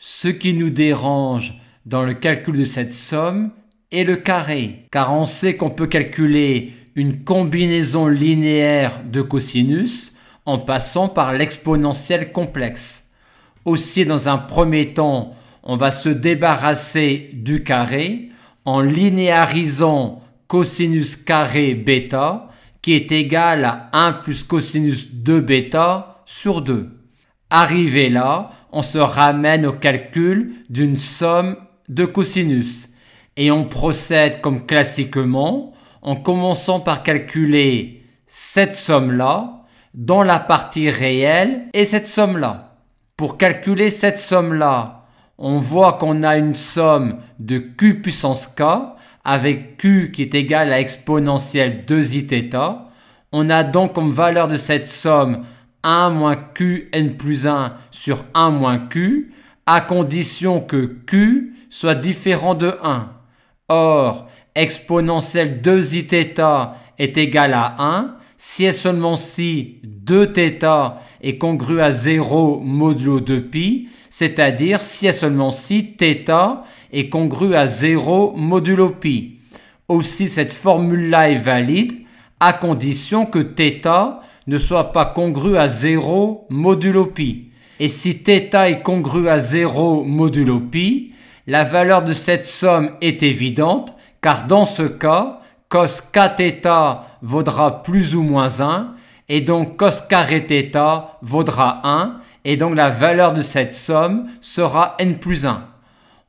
Ce qui nous dérange dans le calcul de cette somme est le carré, car on sait qu'on peut calculer une combinaison linéaire de cosinus en passant par l'exponentielle complexe. Aussi, dans un premier temps, on va se débarrasser du carré en linéarisant cosinus carré bêta qui est égal à 1 plus cosinus de bêta sur 2. Arrivé là, on se ramène au calcul d'une somme de cosinus et on procède comme classiquement en commençant par calculer cette somme-là dans la partie réelle et cette somme-là. Pour calculer cette somme-là, on voit qu'on a une somme de q puissance k avec q qui est égal à exponentielle 2iθ. On a donc comme valeur de cette somme 1 moins qn plus 1 sur 1 moins q, à condition que q soit différent de 1. Or, exponentielle 2iθ est égal à 1 si et seulement si 2θ est congru à 0 modulo 2π, c'est-à-dire si et seulement si θ est congru à 0 modulo π. Aussi, cette formule-là est valide à condition que θ ne soit pas congru à 0 modulo π. Et si θ est congru à 0 modulo π, la valeur de cette somme est évidente, car dans ce cas, cos kθ vaudra plus ou moins 1, et donc cos carré θ vaudra 1, et donc la valeur de cette somme sera n plus 1.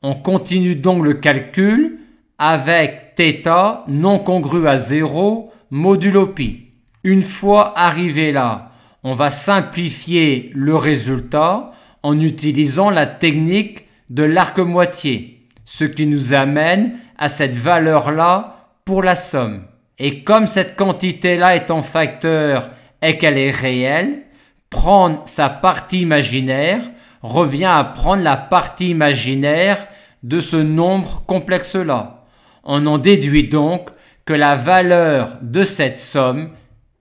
On continue donc le calcul avec θ non congru à 0 modulo π. Une fois arrivé là, on va simplifier le résultat en utilisant la technique de l'arc-moitié, ce qui nous amène à cette valeur-là pour la somme. Et comme cette quantité-là est en facteur et qu'elle est réelle, prendre sa partie imaginaire revient à prendre la partie imaginaire de ce nombre complexe-là. On en déduit donc que la valeur de cette somme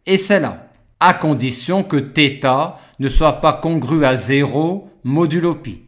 est celle-là, à condition que θ ne soit pas congru à 0 modulo π.